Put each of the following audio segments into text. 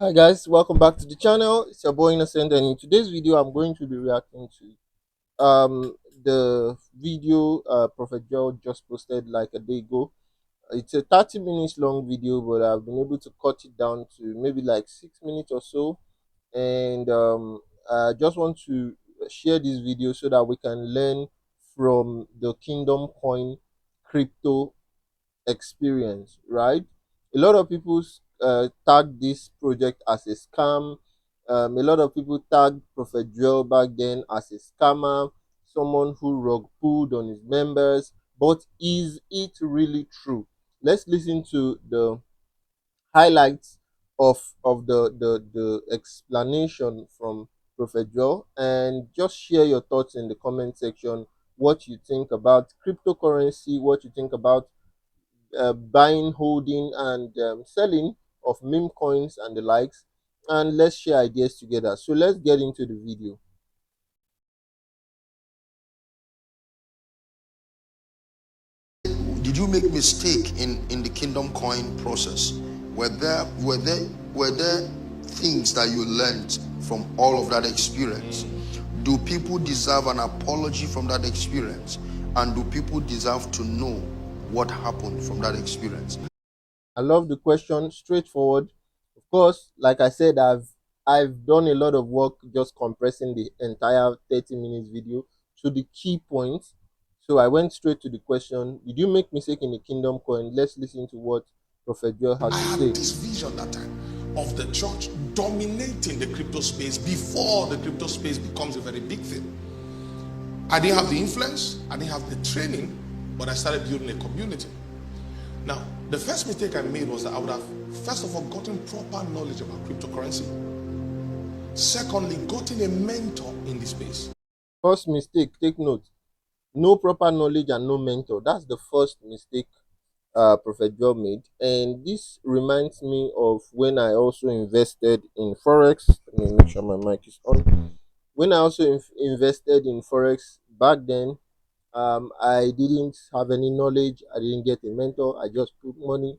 Hi guys, welcome back to the channel. It's your boy Innocent, and in today's video, I'm going to be reacting to the video Prophet Joel just posted like a day ago. It's a 30 minutes long video, but I've been able to cut it down to maybe like 6 minutes or so. And I just want to share this video so that we can learn from the Kingdom Coin crypto experience, right? A lot of people tag this project as a scam. A lot of people tagged Prophet Joel back then as a scammer, someone who rug pulled on his members. But is it really true? Let's listen to the highlights of the explanation from Prophet Joel, and just share your thoughts in the comment section. What you think about cryptocurrency, what you think about buying, holding, and selling of meme coins and the likes. And let's share ideas together. So let's get into the video. Did you make mistake in the Kingdom Coin process? Were there things that you learned from all of that experience? Do people deserve an apology from that experience? And do people deserve to know what happened from that experience? I love the question, straightforward. Of course, like I said, I've done a lot of work just compressing the entire 30 minutes video to the key points. So I went straight to the question: did you make mistake in the Kingdom Coin? Let's listen to what Prophet Joel has I to had say. this vision that time of the church dominating the crypto space before the crypto space becomes a very big thing. I didn't have the influence, I didn't have the training, but I started building a community. Now, the first mistake I made was that I would have, first of all, gotten proper knowledge about cryptocurrency. Secondly, gotten a mentor in the space. First mistake, take note: no proper knowledge and no mentor. That's the first mistake Prophet Job made. And this reminds me of when I also invested in Forex. Let me make sure my mic is on. When I also invested in Forex back then, I didn't have any knowledge. I didn't get a mentor. I just put money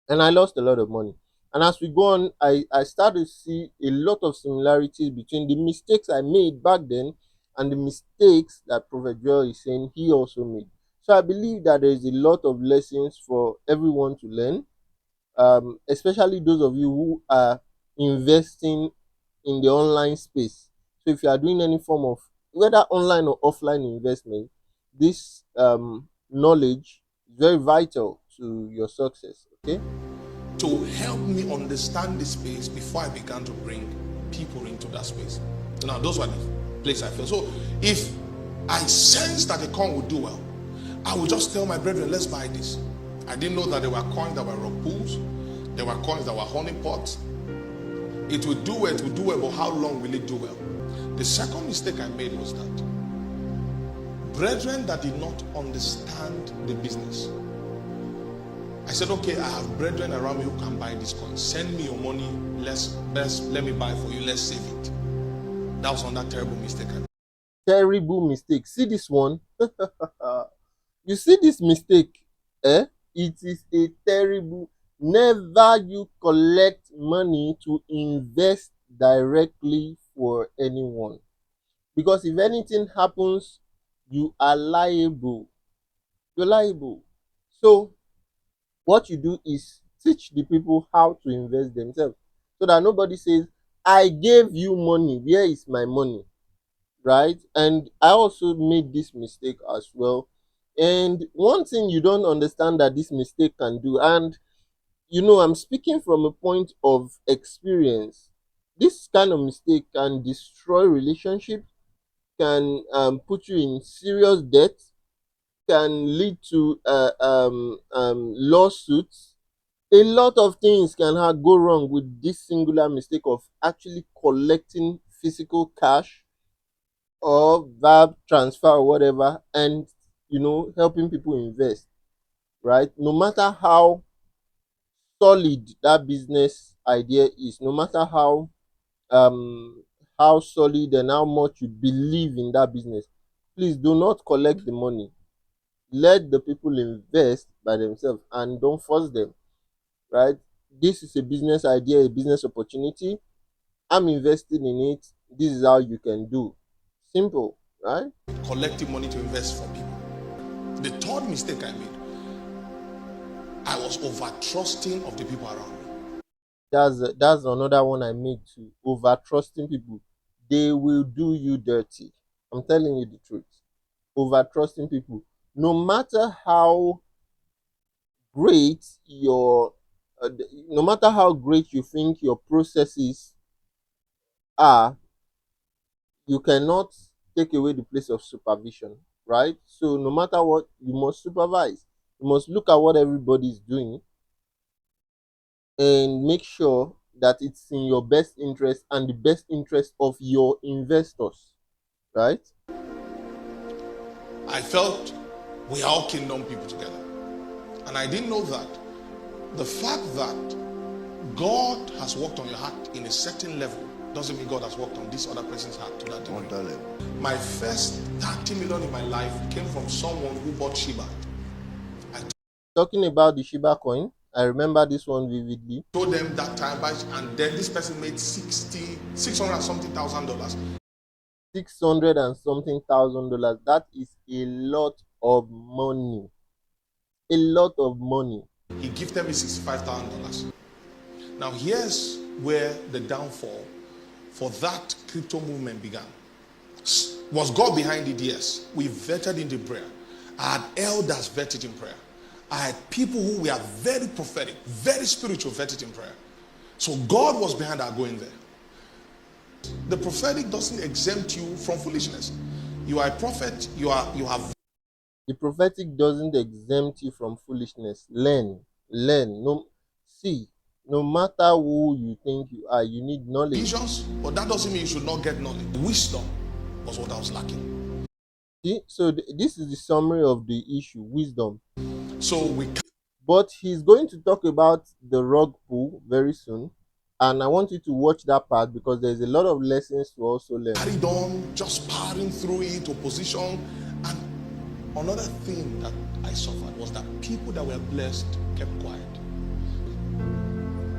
and I lost a lot of money. And as we go on, I started to see a lot of similarities between the mistakes I made back then and the mistakes that Prophet Joel is saying he also made. So I believe that there is a lot of lessons for everyone to learn, especially those of you who are investing in the online space. So if you are doing any form of whether online or offline investment, this knowledge is very vital to your success. Okay. To help me understand the space before I began to bring people into that space. Now, those were the place I feel. So if I sense that the coin would do well, I will just tell my brethren, let's buy this. I didn't know that there were coins that were rock pools. There were coins that were honey pots. It would do well, but how long will it do well? The second mistake I made was that brethren that did not understand the business, I said, okay, I have brethren around me who can buy this coin. Send me your money. Let me buy for you. Let's save it. That was another terrible mistake. Terrible mistake. See this one? You see this mistake? Eh? It is a terrible. Never you collect money to invest directly for anyone. Because if anything happens, you are liable. You're liable. So what you do is teach the people how to invest themselves so that nobody says, I gave you money, where is my money? Right? And I also made this mistake as well. And one thing you don't understand that this mistake can do, and I'm speaking from a point of experience, this kind of mistake can destroy relationships, can put you in serious debt, can lead to lawsuits. A lot of things can go wrong with this singular mistake of actually collecting physical cash or verb transfer or whatever, and helping people invest, right? No matter how solid that business idea is, no matter how solid and how much you believe in that business, please do not collect the money. Let the people invest by themselves and don't force them, right? this is a business idea, a business opportunity. I'm investing in it. This is how you can do. Simple, right? Collecting money to invest for people. The third mistake I made, I was over trusting of the people around me. That's another one I made too. Over trusting people, they will do you dirty. I'm telling you the truth. Over trusting people, no matter how great your, no matter how great you think your processes are, you cannot take away the place of supervision, right? So no matter what, you must supervise. You must look at what everybody is doing and make sure that it's in your best interest and the best interest of your investors, right? I felt we are all kingdom people together. And I didn't know that the fact that God has worked on your heart in a certain level doesn't mean God has worked on this other person's heart to that degree. My first 30 million in my life came from someone who bought Shiba. I Talking about the Shiba coin, I remember this one vividly. told them that time, and then this person made 600 and something $1,000. 600 and something $1,000. That is a lot of money. A lot of money. He gifted me $65,000. Now here's where the downfall for that crypto movement began. Was God behind it? Yes. We vetted into prayer. I had elders vetted in prayer. I had people who were very prophetic, very spiritual vetted in prayer. So God was behind our going there. The prophetic doesn't exempt you from foolishness. You are a prophet, you have. The prophetic doesn't exempt you from foolishness. Learn. No, see, no matter who you think you are, you need knowledge. Visions, but that doesn't mean you should not get knowledge. Wisdom was what I was lacking. See, so this is the summary of the issue: wisdom. So but he's going to talk about the rug pull very soon, and I want you to watch that part because there's a lot of lessons to also learn. carried on, just powering through it, opposition. And another thing that I suffered was that people that were blessed kept quiet.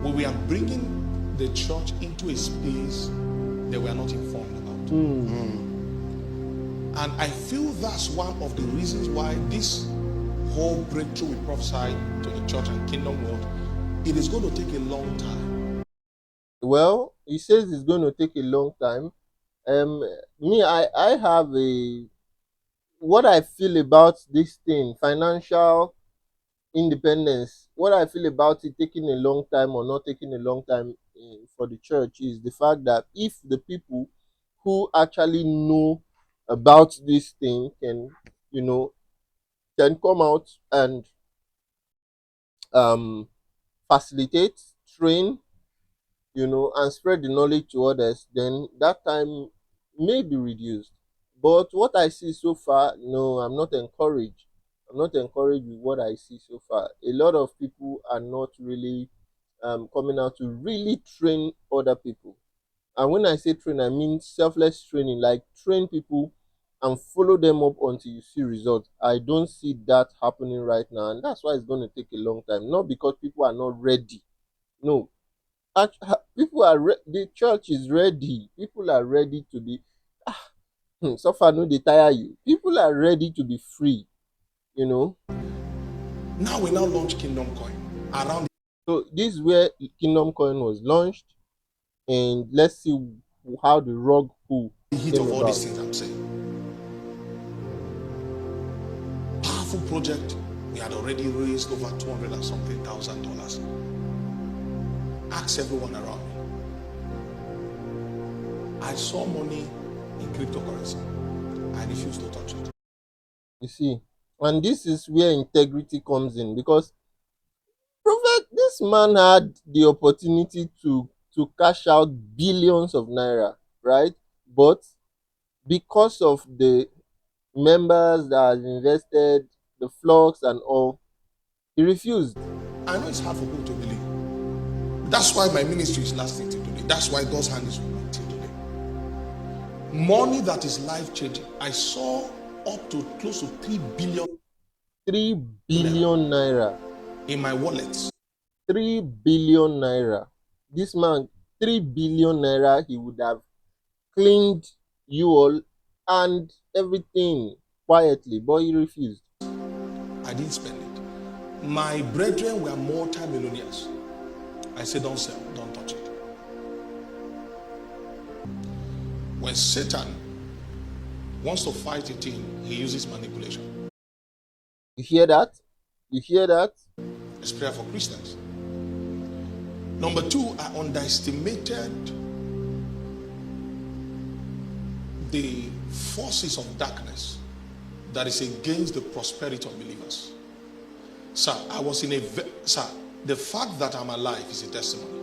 We were bringing the church into a space they were not informed about. And I feel that's one of the reasons why this whole breakthrough we prophesied to the church and kingdom world, it is going to take a long time. Well, he says it's going to take a long time. I have a, what I feel about this thing, financial independence, what I feel about it taking a long time or not taking a long time for the church is the fact that if the people who actually know about this thing can, you know, can come out and um, facilitate, train, and spread the knowledge to others, then that time may be reduced. But what I see so far, no, I'm not encouraged. I'm not encouraged with what I see so far. A lot of people are not really coming out to really train other people. And when I say train, I mean selfless training, like train people and follow them up until you see results. I don't see that happening right now, and that's why it's going to take a long time. Not because people are not ready. No, people are the church is ready. People are ready to be. So far, no, they tire you. People are ready to be free. Now we now launch Kingdom Coin around. So this is where Kingdom Coin was launched, and let's see how the rug pull The heat came of all about. these things I'm saying. Powerful project. We had already raised over 200 and something $1,000. Ask everyone around me. I saw money in cryptocurrency. I refused to touch it. You see, and this is where integrity comes in, because Prophet, this man had the opportunity to cash out billions of naira, right? But because of the members that have invested, the flocks and all, he refused. I know it's hard for people to believe. That's why my ministry is lasting till today. That's why God's hand is with me till today. Money that is life changing. I saw up to close to 3 billion. 3 billion naira. In my wallet. 3 billion naira. This man, 3 billion naira, he would have cleaned you all and everything quietly, but he refused. I didn't spend it. My brethren were multi-millionaires. I said, don't sell, don't touch it. When Satan wants to fight a team, he uses manipulation. You hear that? You hear that? It's prayer for Christians. Number two, I underestimated the forces of darkness that is against the prosperity of believers. Sir, the fact that I'm alive is a testimony.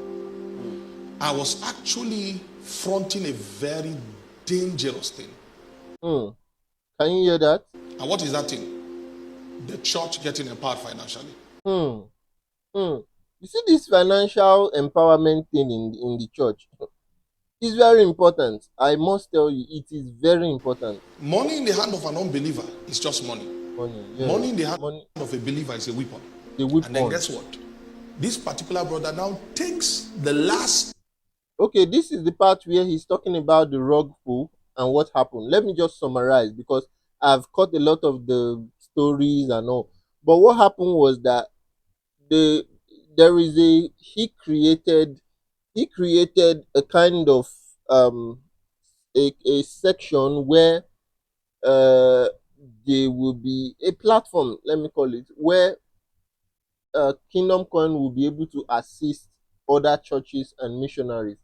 I was actually fronting a very dangerous thing. Can you hear that? And what is that thing? The church getting empowered financially. Hmm. Hmm. You see this financial empowerment thing in the church. It's very important. I must tell you, it is very important. Money in the hand of an unbeliever is just money. Money, Money yes. in the hand Money, of a believer is a weapon. the And then weapon. guess what? This particular brother now takes the last. Okay, this is the part where he's talking about the rug pull and what happened. Let me just summarize because I've caught a lot of the stories and all. But what happened was that the there is a he created a kind of um a section where uh there will be a platform, let me call it, where Kingdom Coin will be able to assist other churches and missionaries.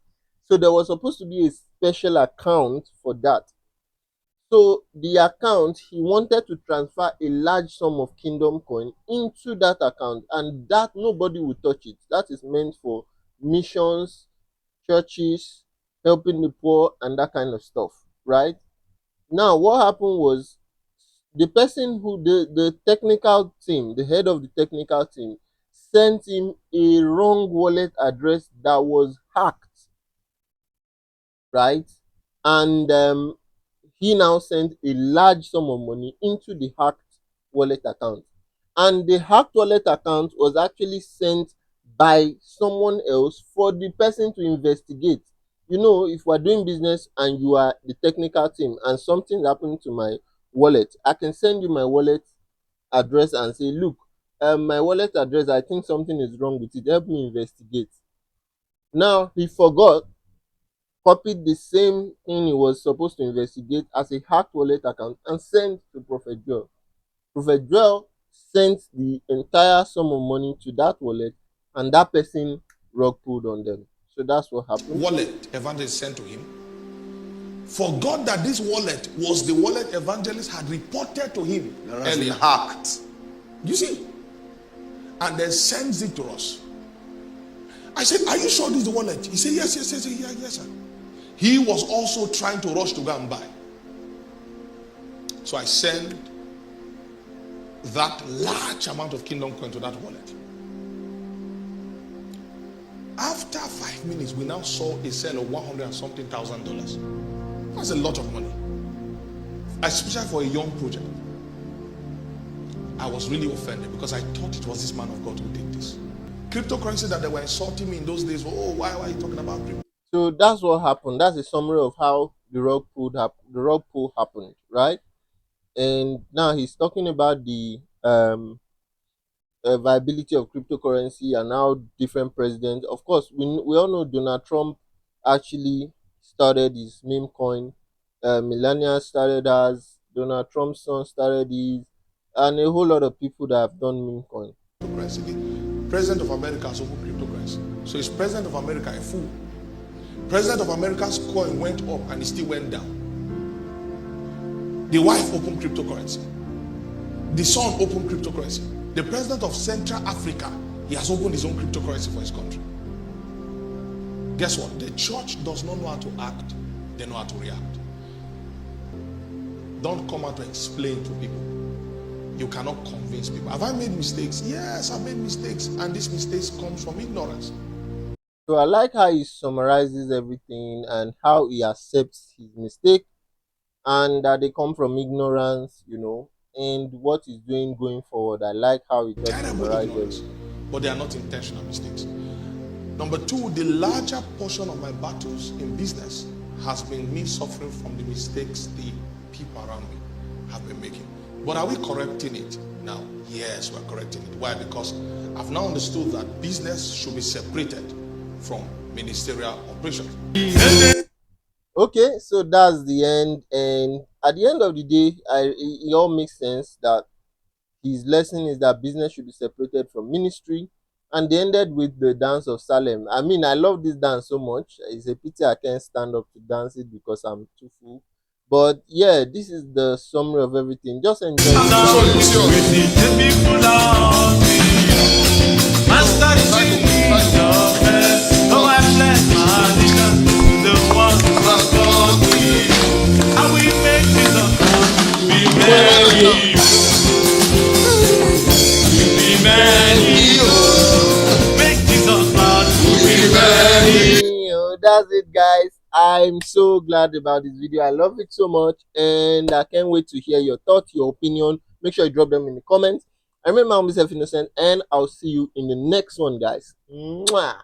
So there was supposed to be a special account for that. So the account, he wanted to transfer a large sum of Kingdom Coin into that account, and that nobody will touch it. That is meant for missions, churches, helping the poor, and that kind of stuff, right? Now, what happened was the person who the technical team, the head of the technical team, sent him a wrong wallet address that was hacked, right? And he now sent a large sum of money into the hacked wallet account. And the hacked wallet account was actually sent by someone else for the person to investigate. You know, if we're doing business and you are the technical team and something happened to my wallet, I can send you my wallet address and say, look, my wallet address, I think something is wrong with it. Help me investigate. Now he forgot, copied the same thing he was supposed to investigate as a hacked wallet account and sent to Prophet Joel. Prophet Joel sent the entire sum of money to that wallet, and that person rug pulled on them. So that's what happened. Wallet evangelist sent to him. Forgot that this wallet was the wallet evangelist had reported to him earlier. Hacked. You see? And then sends it to us. I said, are you sure this is the wallet? He said, yes, yes, yes, yes, yes, sir. He was also trying to rush to go and buy. So I sent that large amount of Kingdom Coin to that wallet. After 5 minutes, we now saw a sale of 100 and something $1,000. That's a lot of money, especially for a young project. I was really offended because I thought it was this man of God who did this. Cryptocurrency that they were insulting me in those days. Oh, why are you talking about crypto? So that's what happened. That's a summary of how the rug pull happened, right? And now he's talking about the viability of cryptocurrency and how different presidents. Of course, we all know Donald Trump actually started his meme coin. Melania started as Donald Trump's son started his, and a whole lot of people that have done meme coin. Cryptocurrency. The president of America has opened cryptocurrency. So is president of America a fool? President of America's coin went up and it still went down. The wife opened cryptocurrency. The son opened cryptocurrency. The president of Central Africa, he has opened his own cryptocurrency for his country. Guess what? The church does not know how to act. They know how to react. Don't come out to explain to people. You cannot convince people. Have I made mistakes? Yes, I've made mistakes. And these mistakes come from ignorance. So I like how he summarizes everything and how he accepts his mistake and that they come from ignorance, and what he's doing going forward. I like how he just Terrible summarized ignorance. everything. but they are not intentional mistakes. Number two, the larger portion of my battles in business has been me suffering from the mistakes the people around me have been making. But are we correcting it now? Yes, we're correcting it. Why? Because I've now understood that business should be separated from ministerial operations. Okay, so that's the end. And at the end of the day, it all makes sense that his lesson is that business should be separated from ministry. And they ended with the dance of Salem. I mean, I love this dance so much. It's a pity I can't stand up to dance it because I'm too full. But yeah, this is the summary of everything. Just enjoy Many, that's it, guys. I'm so glad about this video. I love it so much, and I can't wait to hear your thoughts, your opinion. Make sure you drop them in the comments. I remember I'm myself innocent, and I'll see you in the next one, guys. Mwah.